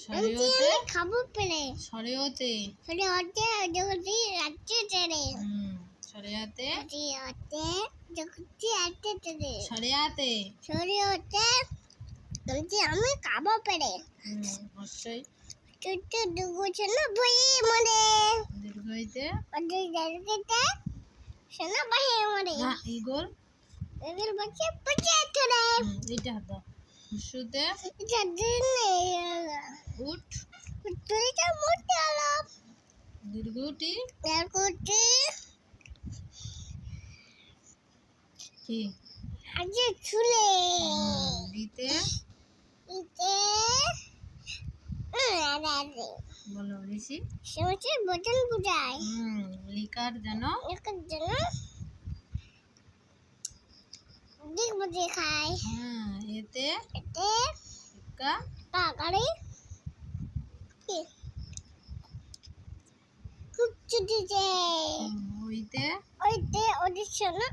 সরেওতে খাবো পেরে সরেওতে সরেওতে জগতি রাজ্যে তেরে সরেয়াতে সরেওতে জগতি রাজ্যে তেরে সরেয়াতে সরেওতে আমি খাবো পেরে অবশ্যই ছোট দুগুছন বই মনে দীর্ঘইতে ওদের জায়গাতে শোনা বই মনে না ইগল এগুল বসে পচে তোরে এটা হাত হুসুতে জাদিন উঠ তুইটা মোটে আলো দীর্ঘটি দেখুটি কি আজে চুলে দিতে ইতে আরে বলো ঋষি সে বচন বুঝায় লিকার যেন এর জন্য দিক বুঝে খায় এতে এতে কা কাকারে কি খুব ছুটি যে ওইতে ওইতে ওদের শোনা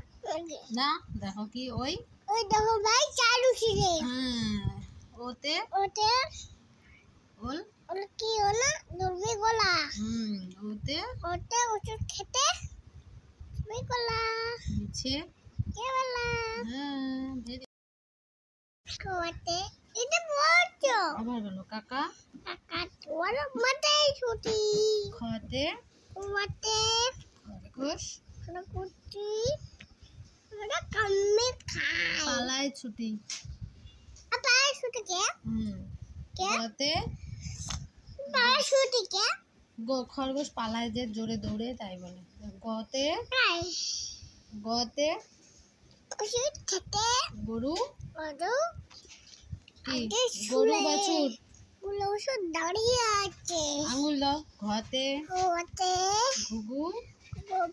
না দেখো কি ওই ওই দেখো ভাই চালু ছিড়ে ওতে ওতে ওল ওল কি হলো দুর্বি গলা ওতে ওতে ওষুধ খেতে দুর্বি গলা নিচে কে বলা ভেরি ওতে এটা বলছো আবার বলো কাকা কাকা তোর মাথায় ছুটি খতে ওতে খরগোশ কুটি ওরা কামে খায় পালায় ছুটি আবার ছুটি কে কে গতে পালা ছুটি কে খরগোশ পালায় যে জোরে দৌড়ে তাই বলে গতে খায় গতে ওষুধ খেতে গরু ওদু কি আগে গরু শুলে। বাছুর গুলো ওষুধ দাঁড়িয়ে আছে আঙুল দাও ঘতে ওতে ঘুঘু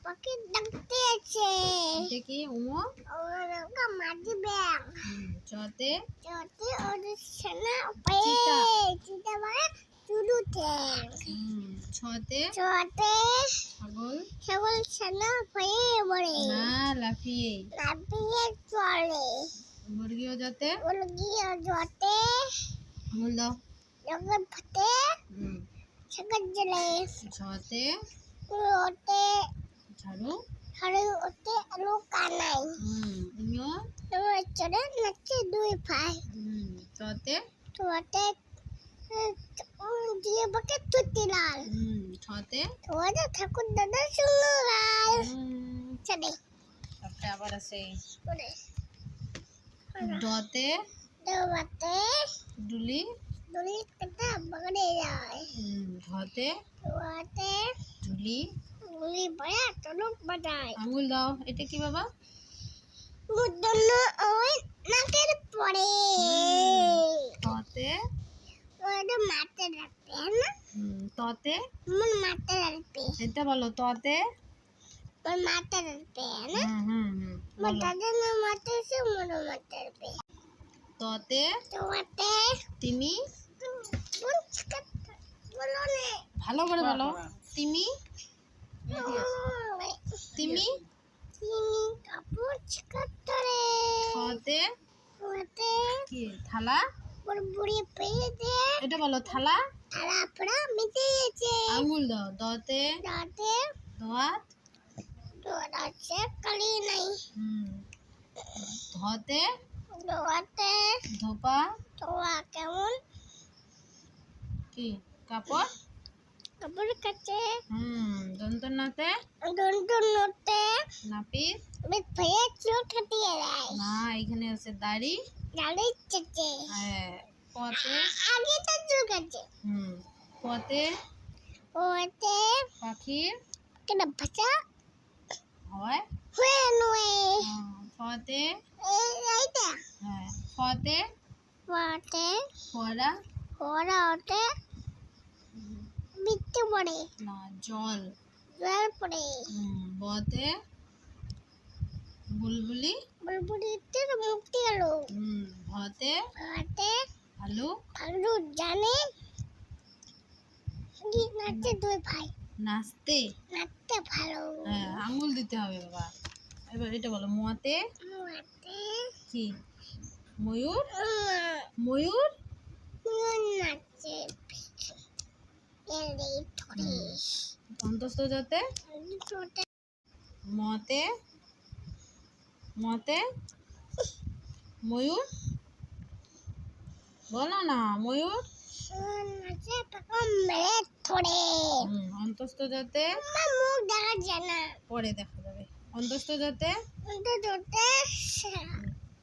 পাখি ডাকতে আছে এটা কি উমো ওরা মাটি ব্যাং চতে যদি ওদের সেনা পায়ে চিতা। চিতা মানে চুলুতে ছতে চতে ছাগল ছাগল সেনা পায়ে বড়ে না লাফিয়ে লাফিয়ে চলে মুরগিও যাতে মুরগিও জতে আঙুল দাও জগৎ ফতে সেগত জলে ছতে ওতে ঝাড়ু হারে ওতে আলো কানাই ইমো তোমার চলে নাচে দুই ভাই চতে তোতে দিয়ে বকে তুতি লাল ছতে তোতে ঠাকুর দাদা শুনো লাল চলে তারপরে আবার আছে ওরে ডতে দেওয়াতে ডুলি দড়ি কাটা বগড়ে যায় ঘতে তোতে ঝুলি গুলি বয়া তলুক বাজায় আঙুল দাও এটা কি বাবা মুদন্ন ওই নাকের পড়ে ততে ওটা মাতে রাখবে না ততে মন মাতে রাখবে এটা বলো ততে মন মাতে রাখবে না বলো দাদা না মাতে সে মন মাতে রাখবে ততে তোতে তিমি কোন চিকাত বলো নে ভালো করে বলো তিমি তিমি তিনি কাপড় চিকাত রে থতে তোতে কি থালা বড় বুড়ি পেয়ে দে এটা বলো থালা তারা পড়া মিটে গেছে আঙুল দাও দতে দাঁতে দোয়াত দৌড়াচ্ছে কালি নাই ধতে দৌড়াতে ধোপা তোয়া কেমন কি কাপড় কাপড় কাছে দন্তনাতে দন্ডু নতে নাপিত বেশ ভয়ে চোখ কাটিয়ে দেয় না এখানে আছে দাড়ি গাড়ি চেচে পতে আগে তো চোখ আছে পতে ওতে পাখির কেন ভাষা হয় হয়ে নয় ফতে এইটা ফতে ওতে ফরা ওরা ওতে বিত্তে পড়ে না জল জল পড়ে বতে বুলবুলি বুলবুলিতে মুক্তি গেল ভতে ওতে ভালু ভালো জানে নাচতে দুই ভাই নাচতে নাচতে ভালো আঙুল দিতে হবে বাবা এবার এটা বলো মতে নাচতে কি ময়ূর ময়ূর নাচে অন্তস্থ যাতে মতে মতে ময়ূর বলো না ময়ূর অন্তস্থ যাতে পরে দেখা যাবে অন্তস্থ যাতে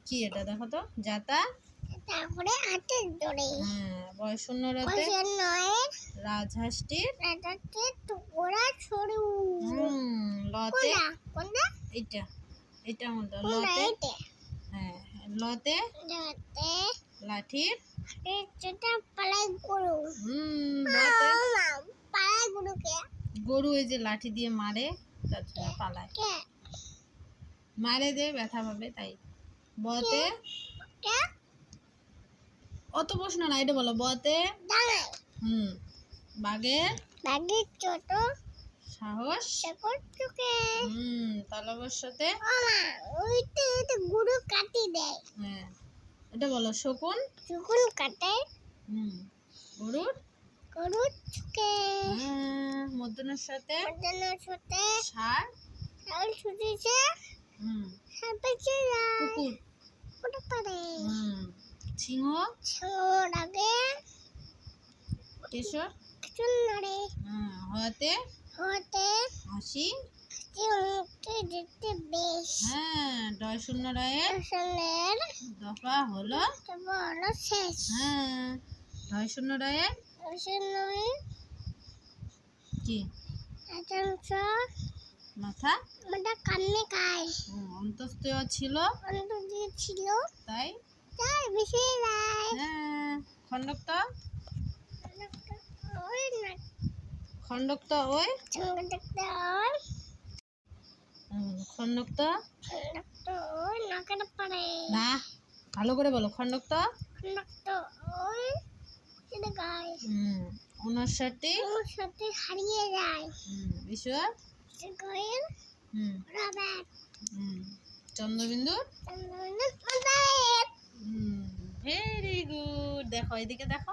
কি এটা দেখো তো যাতা তারপরে হাতের ধরে বয়শূন্য রাতে রাজহাঁসটির টুকরা সরু লতে কোনটা এটা এটা মতো কোনটা লতে এটা হ্যাঁ লতে যাতে লাঠির এটা পালাই গরু লতে পালাই গরুকে গরু এই যে লাঠি দিয়ে মারে তার জন্য পালায় কে মারে দে ব্যথা পাবে তাই বতে কে অত প্রশ্ন না এটা বলো বতে দাঁড়ায় বাঘের বাঘের ছোট সাহস শেকড় চুকে তালবস্যতে ওইটা গরু কাটি দেয় হ্যাঁ এটা বলো শকুন যখন কাটে গরুর গরুর চুকে মধ্যনের সাথে সাথে ষাঁড় চাল ছুটিছে সাপেছে কুকুর ওটা পারে সিংহ ছোট আগে কেশর কিছু নড়ে হতে হতে হাসি মুখে দেখতে বেশ ডয় শূন্য রায়ের আসলের দফা হলো বড় শেষ ডয় শূন্য রায়ের আসলে কি একাংশ মাথা ওটা কান্নে খায় অন্তস্থ ছিল অন্ত দিয়ে ছিল তাই তাই বেশি যায় খণ্ডক্ত ওই না খণ্ডক্ত ওই সঙ্গে দেখতে হয় খণ্ডক্ত ওই নাকের পারে না ভালো করে বলো খণ্ডক্ত ওই সেটা গায় 59টি ওর সাথে হারিয়ে যায় ঈশ্বর সে গায়ের রবার্ট চন্দ্রবিন্দু মাথায় ভেরি গুড দেখো এদিকে দেখো